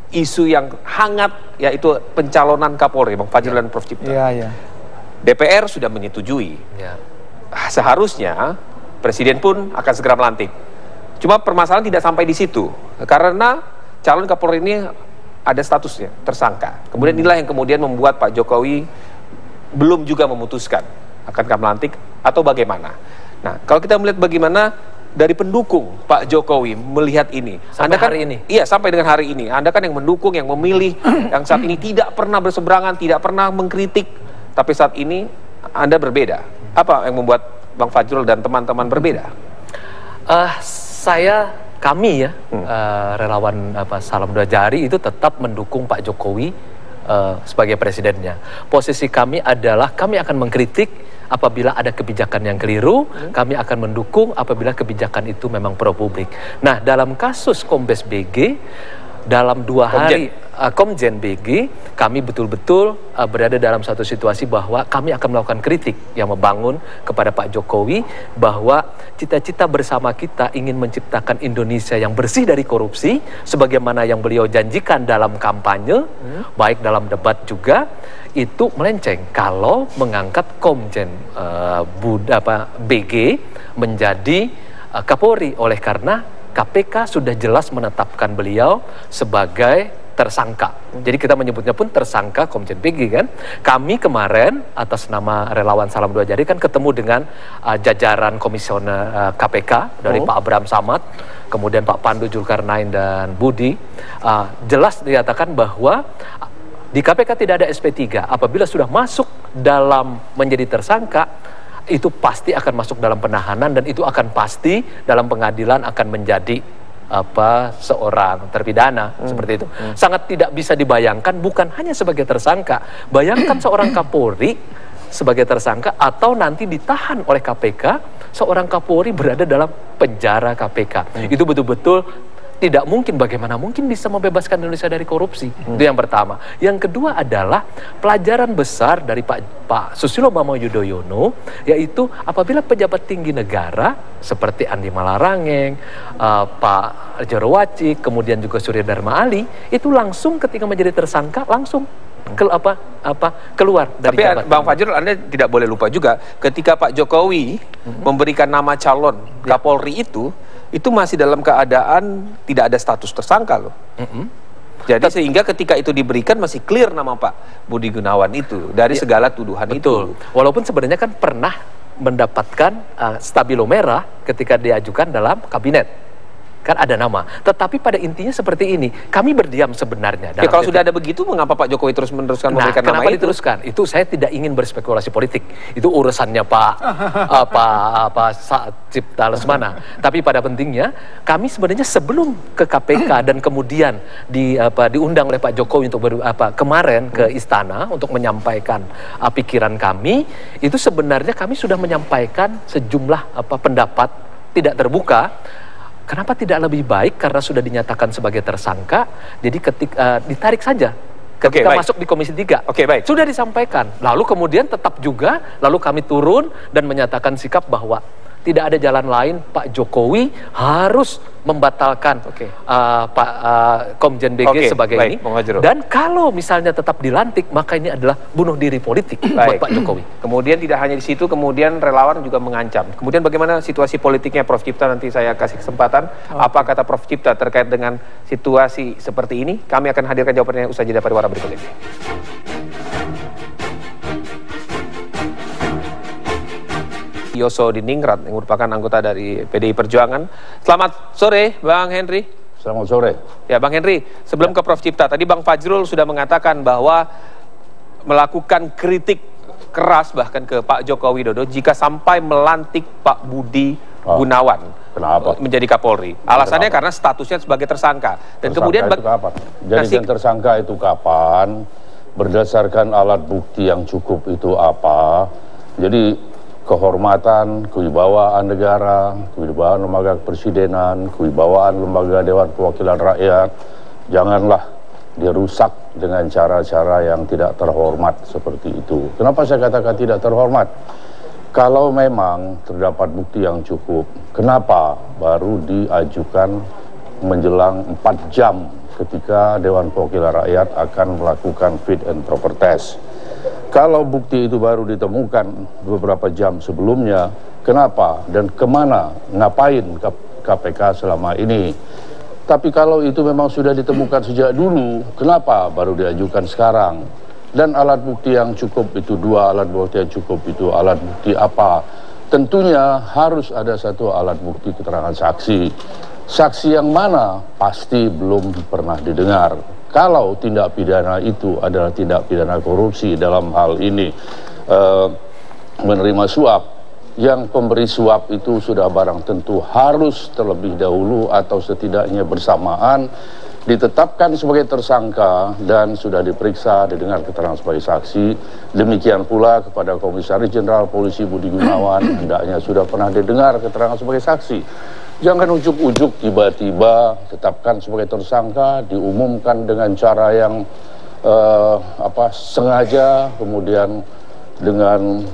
isu yang hangat, yaitu pencalonan Kapolri, Bang Fajrul dan Prof. Cipta. DPR sudah menyetujui. Seharusnya Presiden pun akan segera melantik. Cuma permasalahan tidak sampai di situ, karena calon Kapolri ini ada statusnya tersangka. Kemudian inilah yang kemudian membuat Pak Jokowi belum juga memutuskan akankah melantik atau bagaimana. Nah, kalau kita melihat bagaimana dari pendukung Pak Jokowi melihat ini, sampai Anda kan hari ini. Iya, sampai dengan hari ini. Anda kan yang mendukung, yang memilih, yang saat ini tidak pernah berseberangan, tidak pernah mengkritik, tapi saat ini Anda berbeda. Apa yang membuat Bang Fajrul dan teman-teman berbeda? Kami relawan Salam Dua Jari itu tetap mendukung Pak Jokowi sebagai presidennya. Posisi kami adalah kami akan mengkritik apabila ada kebijakan yang keliru, kami akan mendukung apabila kebijakan itu memang pro publik. Nah, dalam kasus Kombes BG, dalam 2 hari Komjen BG, kami betul-betul berada dalam satu situasi bahwa kami akan melakukan kritik yang membangun kepada Pak Jokowi bahwa cita-cita bersama kita ingin menciptakan Indonesia yang bersih dari korupsi sebagaimana yang beliau janjikan dalam kampanye, baik dalam debat juga, itu melenceng kalau mengangkat Komjen BG menjadi Kapolri, oleh karena KPK sudah jelas menetapkan beliau sebagai tersangka. Jadi kita menyebutnya pun tersangka Komjen BG kan. Kami kemarin atas nama relawan Salam Dua Jari kan ketemu dengan jajaran komisioner KPK dari Pak Abraham Samad, kemudian Pak Pandu Zulkarnain dan Budi. Jelas dikatakan bahwa di KPK tidak ada SP3. Apabila sudah masuk dalam menjadi tersangka, itu pasti akan masuk dalam penahanan dan itu akan pasti dalam pengadilan akan menjadi seorang terpidana seperti itu. Sangat tidak bisa dibayangkan, bukan hanya sebagai tersangka, bayangkan seorang Kapolri sebagai tersangka atau nanti ditahan oleh KPK, seorang Kapolri berada dalam penjara KPK. Itu betul-betul tidak mungkin. Bagaimana mungkin bisa membebaskan Indonesia dari korupsi? Itu yang pertama. Yang kedua adalah pelajaran besar dari Pak Susilo Bambang Yudhoyono, yaitu apabila pejabat tinggi negara seperti Andi Malarangeng, Pak Jarowacik, kemudian juga Surya Dharma Ali, itu langsung ketika menjadi tersangka langsung keluar dari jabatan. Tapi Bang Fajrul, Anda tidak boleh lupa juga ketika Pak Jokowi memberikan nama calon Kapolri itu masih dalam keadaan tidak ada status tersangka loh. Jadi sehingga ketika itu diberikan masih clear nama Pak Budi Gunawan itu dari segala tuduhan itu. Walaupun sebenarnya kan pernah mendapatkan stabilo merah ketika diajukan dalam kabinet. Kan ada nama. Tetapi pada intinya seperti ini, kami berdiam sebenarnya. Kalau sudah ada begitu, mengapa Pak Jokowi terus meneruskan memberikan nama itu? Kenapa diteruskan? Itu saya tidak ingin berspekulasi politik. Itu urusannya Pak Cipta Lesmana. Tapi pada pentingnya, kami sebenarnya sebelum ke KPK dan kemudian diundang oleh Pak Jokowi untuk kemarin ke istana untuk menyampaikan pikiran kami, itu sebenarnya kami sudah menyampaikan sejumlah pendapat tidak terbuka. Kenapa tidak lebih baik karena sudah dinyatakan sebagai tersangka, jadi ditarik saja ketika masuk di Komisi 3. Sudah disampaikan. Lalu kemudian tetap juga, lalu kami turun dan menyatakan sikap bahwa tidak ada jalan lain, Pak Jokowi harus membatalkan Pak Komjen BG sebagai ini. Dan kalau misalnya tetap dilantik, maka ini adalah bunuh diri politik buat Pak Jokowi. Kemudian tidak hanya di situ, kemudian relawan juga mengancam. Kemudian bagaimana situasi politiknya Prof. Cipta, nanti saya kasih kesempatan. Apa kata Prof. Cipta terkait dengan situasi seperti ini? Kami akan hadirkan jawabannya usai jeda pariwara berikut ini. Yoso Diningrat yang merupakan anggota dari PDI Perjuangan. Selamat sore Bang Henry. Selamat sore. Ya Bang Henry, sebelum ke Prof. Cipta, tadi Bang Fajrul sudah mengatakan bahwa melakukan kritik keras bahkan ke Pak Joko Widodo jika sampai melantik Pak Budi Gunawan menjadi Kapolri. Alasannya karena statusnya sebagai tersangka. Dan tersangka kemudian itu kapan? Jadi tersangka itu kapan? Berdasarkan alat bukti yang cukup itu apa? Jadi kehormatan, kewibawaan negara, kewibawaan lembaga kepresidenan, kewibawaan lembaga Dewan Perwakilan Rakyat, janganlah dirusak dengan cara-cara yang tidak terhormat seperti itu. Kenapa saya katakan tidak terhormat? Kalau memang terdapat bukti yang cukup, kenapa baru diajukan menjelang 4 jam ketika Dewan Perwakilan Rakyat akan melakukan fit and proper test. Kalau bukti itu baru ditemukan beberapa jam sebelumnya, kenapa dan kemana, ngapain KPK selama ini? Tapi kalau itu memang sudah ditemukan sejak dulu, kenapa baru diajukan sekarang? Dan alat bukti yang cukup itu, 2 alat bukti yang cukup itu, alat bukti apa? Tentunya harus ada satu alat bukti keterangan saksi. Saksi yang mana pasti belum pernah didengar. Kalau tindak pidana itu adalah tindak pidana korupsi dalam hal ini menerima suap, yang pemberi suap itu sudah barang tentu harus terlebih dahulu atau setidaknya bersamaan ditetapkan sebagai tersangka dan sudah diperiksa, didengar keterangan sebagai saksi. Demikian pula kepada Komisaris Jenderal Polisi Budi Gunawan, hendaknya sudah pernah didengar keterangan sebagai saksi. Jangan ujuk-ujuk tiba-tiba tetapkan sebagai tersangka, diumumkan dengan cara yang sengaja, kemudian dengan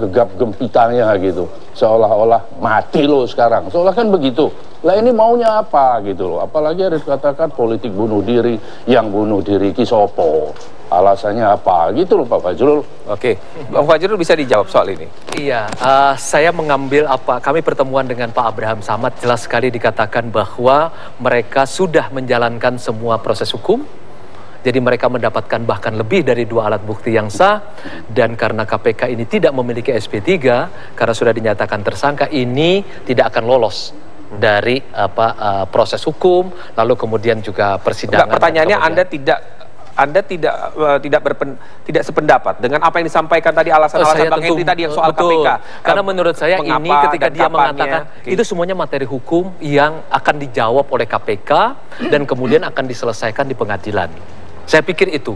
gegap gempitanya gitu, seolah-olah mati lo sekarang, seolah kan begitu. Lah ini maunya apa gitu loh, apalagi ada dikatakan politik bunuh diri, yang bunuh diri ki sopo, alasannya apa gitu loh Pak Fajrul. Oke, Bang Fajrul bisa dijawab soal ini? Iya, saya mengambil kami pertemuan dengan Pak Abraham Samad, jelas sekali dikatakan bahwa mereka sudah menjalankan semua proses hukum. Jadi mereka mendapatkan bahkan lebih dari 2 alat bukti yang sah, dan karena KPK ini tidak memiliki SP3, karena sudah dinyatakan tersangka, ini tidak akan lolos dari proses hukum, lalu kemudian juga persidangan. Enggak, pertanyaannya Anda tidak sependapat dengan apa yang disampaikan tadi, alasan-alasan Bang Henry tadi yang soal betul. KPK. Karena menurut saya ini ketika dia mengatakan itu semuanya materi hukum yang akan dijawab oleh KPK dan kemudian akan diselesaikan di pengadilan. Saya pikir itu.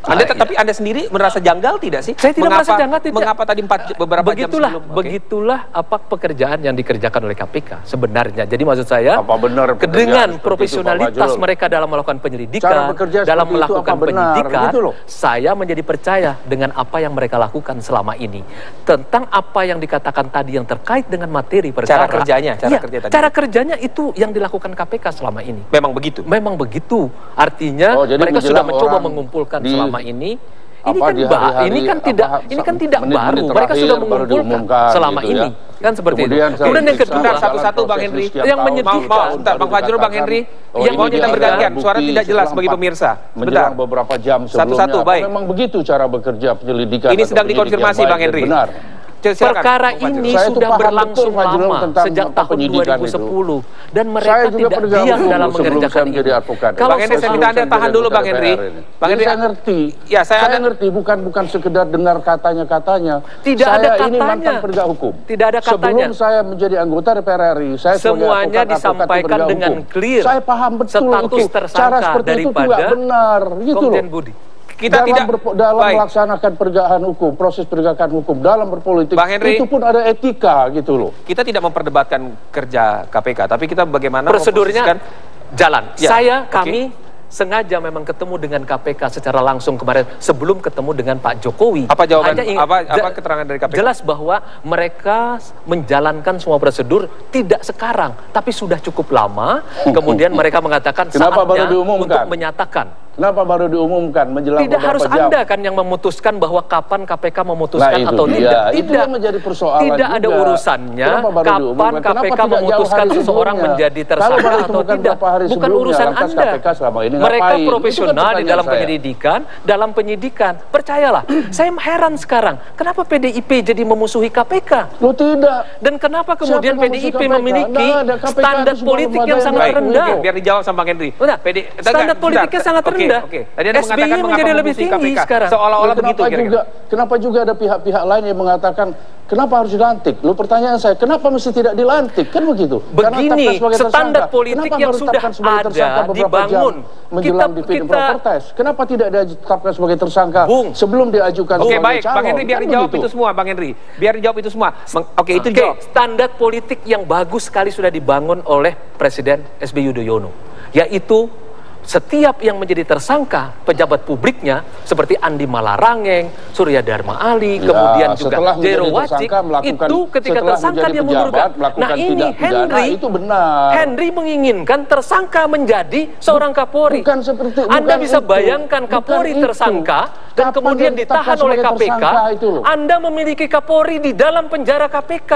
Tapi Anda sendiri merasa janggal tidak sih? Saya tidak merasa janggal. Mengapa tadi beberapa jam sebelum? Begitulah pekerjaan yang dikerjakan oleh KPK sebenarnya. Jadi maksud saya, apa benar dengan profesionalitas mereka dalam melakukan penyelidikan, dalam melakukan penyidikan, saya menjadi percaya dengan apa yang mereka lakukan selama ini. Tentang apa yang dikatakan tadi yang terkait dengan materi perkara. Cara kerjanya itu yang dilakukan KPK selama ini. Memang begitu? Memang begitu. Artinya mereka sudah mencoba mengumpulkan selama ini kan tidak baru, mereka sudah mengumpulkan selama ini kan seperti itu. Kemudian yang kedua, satu-satu Bang Henry yang menyedihkan, Bang Fajrul, Bang Henry, yang mau kita bergantian, suara tidak jelas bagi pemirsa. Menjelang beberapa jam sebelumnya. Satu-satu, baik. Memang begitu cara bekerja penyelidikan. Ini sedang dikonfirmasi Bang Henry. Benar. Perkara ini sudah berlangsung lama sejak tahun 2010 dan mereka tidak diam dalam mengerjakan ini. Bang Henry, saya minta Anda tahan dulu Bang Henry. Bang Henry, saya ngerti. Ya, saya ngerti, bukan sekedar dengar katanya. Tidak ada katanya. Ini mantan penegak hukum. Tidak ada katanya. Sebelum saya menjadi anggota DPR RI, saya semuanya disampaikan dengan clear. Saya paham betul status itu. Tersangka cara seperti itu tidak benar, gitu loh. Budi. Kita dalam melaksanakan penegakan hukum, proses penegakan hukum, dalam berpolitik, Bang Henry, itu pun ada etika gitu loh. Kita tidak memperdebatkan kerja KPK, tapi kita bagaimana prosedurnya jalan. Ya, kami sengaja memang ketemu dengan KPK secara langsung kemarin sebelum ketemu dengan Pak Jokowi. Apa jawaban, apa keterangan dari KPK? Jelas bahwa mereka menjalankan semua prosedur tidak sekarang, tapi sudah cukup lama. Kemudian mereka mengatakan saatnya untuk menyatakan. Kenapa baru diumumkan menjelang tidak harus jam? Anda kan yang memutuskan bahwa kapan KPK memutuskan atau tidak. Itu yang menjadi persoalan. Tidak ada urusannya kapan KPK memutuskan seseorang menjadi tersangka atau tidak. Bukan urusan Anda. Mereka profesional di dalam penyelidikan, dalam penyidikan. Percayalah, saya heran sekarang. Kenapa PDIP jadi memusuhi KPK? Loh tidak. Dan kenapa kemudian PDIP memiliki standar politik yang sangat rendah? Biar dijawab sama Bang Henry. Standar politiknya sangat rendah. Tadi Anda mengatakan menjadi lebih tinggi sekarang. Seolah-olah begitu kira-kira. Kenapa juga ada pihak-pihak lain yang mengatakan kenapa harus dilantik? Lu pertanyaan saya, kenapa mesti tidak dilantik? Kan begitu. Begini, standar politik yang sudah ada dibangun. Menjelang di fit and proper test. Kenapa tidak ditetapkan sebagai tersangka sebelum diajukan sebagai baik, calon? Bang Henry biar dijawab itu semua, Bang Henry. Biar dijawab itu semua. Itu dijawab. Standar politik yang bagus sekali sudah dibangun oleh Presiden SBY Yudhoyono, yaitu setiap yang menjadi tersangka pejabat publiknya seperti Andi Malarangeng, Surya Dharma Ali, kemudian juga Jero Wacik, itu ketika tersangka dia mengundurkan. Nah ini Henry menginginkan tersangka menjadi seorang Kapolri. Anda bisa bayangkan Kapolri tersangka dan kemudian ditahan oleh KPK. Anda memiliki Kapolri di dalam penjara KPK.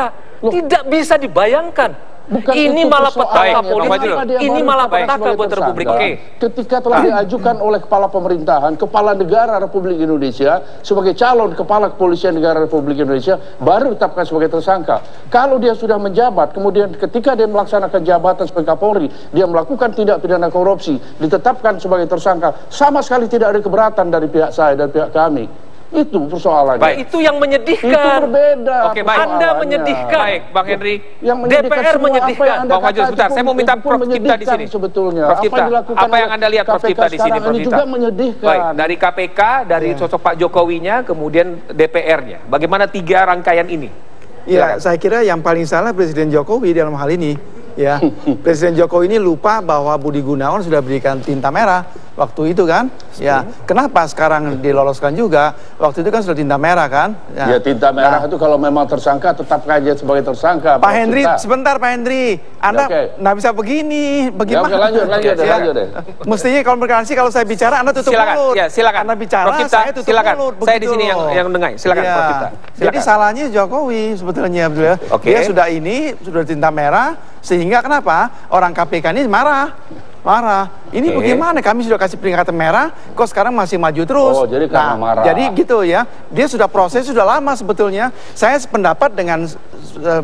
Tidak bisa dibayangkan. Ini malah petaka politik, ini malah petaka buat Republik ini. Ketika telah diajukan oleh kepala pemerintahan, kepala negara Republik Indonesia sebagai calon kepala kepolisian negara Republik Indonesia, baru ditetapkan sebagai tersangka. Kalau dia sudah menjabat, kemudian ketika dia melaksanakan jabatan sebagai Kapolri, dia melakukan tindak pidana korupsi, ditetapkan sebagai tersangka, sama sekali tidak ada keberatan dari pihak saya dan pihak kami. Itu persoalannya. Baik, itu yang menyedihkan. Itu berbeda. Oke, baik. Anda menyedihkan. Baik, Bang Henry. DPR menyedihkan. Bang Fajrul, sebentar. Saya mau minta Prof Cipta di sini. Sebetulnya. Prof Cipta, apa yang Anda lihat Prof Cipta di sini? Ini juga menyedihkan. Baik, dari KPK, dari sosok Pak Jokowinya, kemudian DPR-nya. Bagaimana 3 rangkaian ini? Ya, saya kira yang paling salah Presiden Jokowi dalam hal ini. Ya, Presiden Jokowi ini lupa bahwa Budi Gunawan sudah berikan tinta merah waktu itu kan. Ya, kenapa sekarang diloloskan juga? Waktu itu kan sudah tinta merah kan. Ya, tinta merah itu kalau memang tersangka tetap aja sebagai tersangka. Pak Henry, sebentar Pak Henry, Anda nggak bisa begini. Bagaimana? Ya, lanjut deh. Mestinya kalau berkasi kalau saya bicara Anda tutup mulut. Ya, silakan. Anda bicara, Prof Cipta, saya tutup mulut. Saya di sini yang dengar. Silakan Prof Cipta. Jadi salahnya Jokowi sebetulnya, dia sudah tinta merah. Sehingga kenapa orang KPK ini marah. Ini bagaimana kami sudah kasih peringatan merah, kok sekarang masih maju terus. Oh, jadi karena marah. Jadi gitu ya. Dia sudah proses sudah lama sebetulnya. Saya sependapat dengan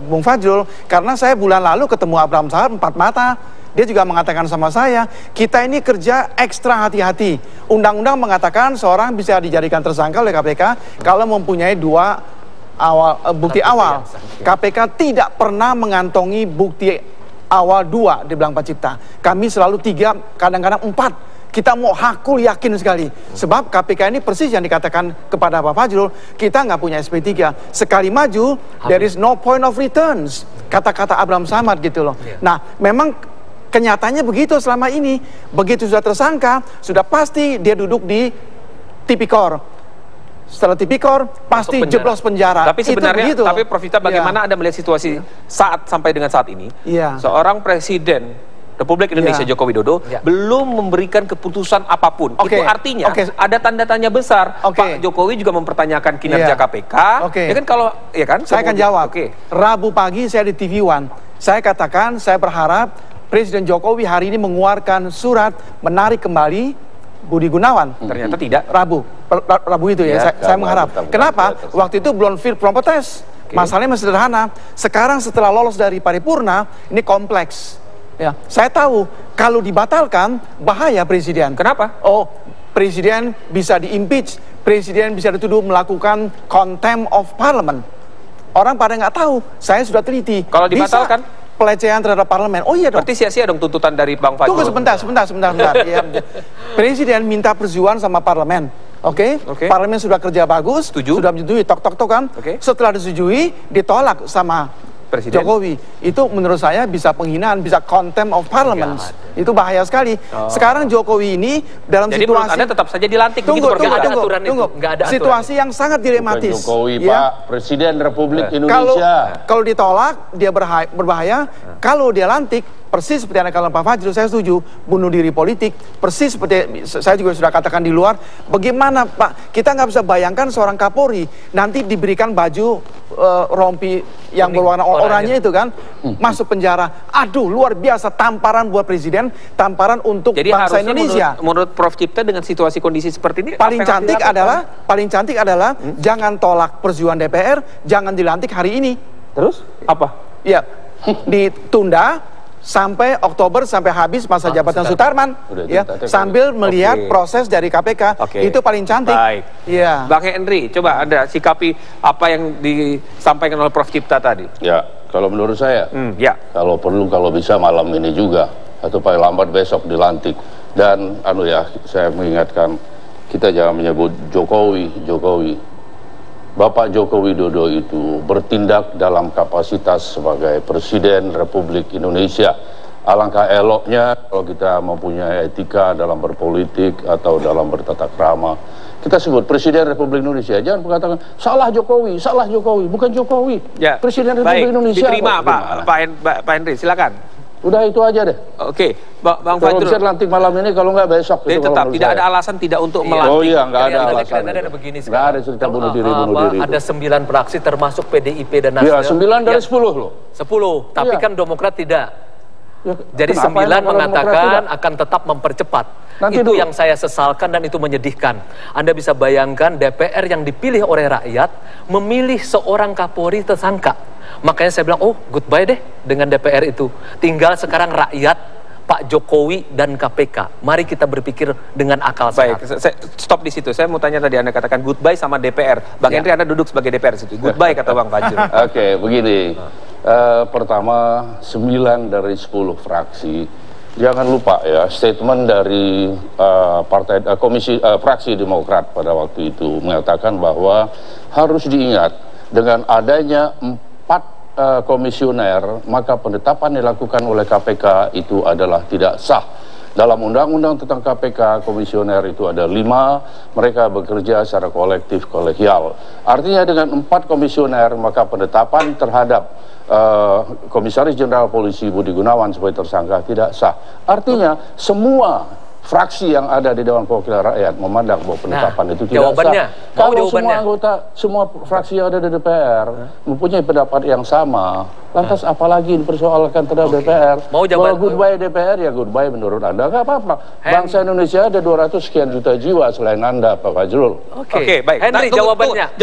Bung Fajrul karena saya bulan lalu ketemu Abraham Samad 4 mata. Dia juga mengatakan sama saya, kita ini kerja ekstra hati-hati. Undang-undang mengatakan seorang bisa dijadikan tersangka oleh KPK kalau mempunyai 2 bukti awal. KPK tidak pernah mengantongi bukti awal 2, dibilang Pak Cipta. Kami selalu 3, kadang-kadang 4. Kita mau hakul yakin sekali. Sebab KPK ini persis yang dikatakan kepada Pak Fajrul, kita nggak punya SP3. Sekali maju, there is no point of returns. Kata-kata Abraham Samad gitu loh. Nah, memang kenyataannya begitu selama ini. Begitu sudah tersangka, sudah pasti dia duduk di tipikor. Setelah tipikor pasti jeblos penjara. Tapi sebenarnya, tapi Prof Cipta, bagaimana Anda melihat situasi sampai dengan saat ini? Seorang Presiden Republik Indonesia Joko Widodo belum memberikan keputusan apapun. Itu artinya ada tanda tanya besar. Pak Jokowi juga mempertanyakan kinerja KPK. Ya kan kalau saya akan jawab. Rabu pagi saya di TV One. Saya katakan saya berharap Presiden Jokowi hari ini mengeluarkan surat menarik kembali Budi Gunawan. Ternyata tidak. Rabu itu saya mengharap. Kenapa? Waktu itu belum fit properties. Masalahnya masih sederhana. Sekarang setelah lolos dari paripurna, ini kompleks. Ya, saya tahu kalau dibatalkan bahaya Presiden. Kenapa? Oh, Presiden bisa di-impeach, Presiden bisa dituduh melakukan contempt of parliament. Orang pada nggak tahu. Saya sudah teliti. Kalau dibatalkan? Pelecehan terhadap parlemen. Oh iya dong. Berarti sia-sia dong tuntutan dari Bang Fajrul. Tunggu sebentar. Ya. Presiden minta persetujuan sama parlemen. Parlemen sudah kerja bagus, sudah menyetujui, tok kan. Setelah disetujui, ditolak sama Presiden Jokowi. Itu menurut saya bisa penghinaan, bisa contempt of parliament. Itu bahaya sekali. Sekarang Jokowi ini dalam situasi Anda tetap saja dilantik. Tunggu. Situasi yang sangat dilematis. Jokowi, Pak Presiden Republik Indonesia. Kalau ditolak, dia berbahaya. Kalau dia lantik, persis seperti yang dikatakan Pak Fajrul, saya setuju, bunuh diri politik, persis seperti saya juga sudah katakan di luar, bagaimana Pak, kita nggak bisa bayangkan seorang Kapolri nanti diberikan baju rompi yang berwarna oranye itu kan, masuk penjara. Aduh, luar biasa, tamparan buat Presiden, tamparan untuk bangsa Indonesia. Menurut Prof Cipta dengan situasi kondisi seperti ini, paling cantik adalah jangan tolak persetujuan DPR, jangan dilantik hari ini. Terus? Apa? Ya, ditunda sampai Oktober, sampai habis masa jabatan Sutarman, sambil melihat proses dari KPK. Itu paling cantik. Baik. Bang Henry, coba Anda sikapi apa yang disampaikan oleh Prof Cipta tadi. Ya, kalau menurut saya, kalau perlu, kalau bisa malam ini juga, atau paling lambat besok dilantik. Dan saya mengingatkan, kita jangan menyebut Jokowi. Bapak Joko Widodo itu bertindak dalam kapasitas sebagai Presiden Republik Indonesia. Alangkah eloknya kalau kita mempunyai etika dalam berpolitik atau dalam bertata krama, kita sebut Presiden Republik Indonesia. Jangan mengatakan salah Jokowi, bukan Jokowi. Ya, Presiden Republik Indonesia. Diterima Pak Henry, silakan. Udah itu aja deh. Oke, Bang Fajrul. Bisa lantik malam ini, kalau nggak besok. Jadi tetap tidak ada alasan tidak untuk melantik. Oh iya, nggak ada alasan. Ada begini sekarang. Nggak ada cerita bunuh diri. Ada 9 fraksi termasuk PDIP dan Nasdem. Ya, 9 dari 10 loh. 10, tapi kan Demokrat tidak. Ya, jadi 9 mengatakan akan tetap mempercepat. Nanti itu yang saya sesalkan dan itu menyedihkan. Anda bisa bayangkan DPR yang dipilih oleh rakyat memilih seorang Kapolri tersangka. Makanya saya bilang, oh goodbye deh dengan DPR itu. Tinggal sekarang rakyat, Pak Jokowi dan KPK. Mari kita berpikir dengan akal sehat. Baik, saya stop di situ. Saya mau tanya tadi, Anda katakan goodbye sama DPR. Bang Henry, Anda duduk sebagai DPR situ. Goodbye kata Bang Fajrul. Oke, begini. Pertama, 9 dari 10 fraksi. Jangan lupa ya, statement dari fraksi Demokrat pada waktu itu mengatakan bahwa harus diingat dengan adanya 4 komisioner, maka penetapan dilakukan oleh KPK itu adalah tidak sah. Dalam undang-undang tentang KPK, komisioner itu ada 5, mereka bekerja secara kolektif kolegial. Artinya dengan 4 komisioner, maka penetapan terhadap Komisaris Jenderal Polisi Budi Gunawan sebagai tersangka tidak sah. Artinya semua fraksi yang ada di Dewan Perwakilan Rakyat memandang bahwa penetapan itu tidak sah. Kalau semua anggota, semua fraksi yang ada di DPR mempunyai pendapat yang sama, lantas apalagi dipersoalkan terhadap DPR? Kalau goodbye DPR, ya goodbye menurut Anda, nggak apa-apa. Bangsa Indonesia ada 200 sekian juta jiwa selain Anda, Pak Fajrul. Oke, baik. Henry, jawabannya.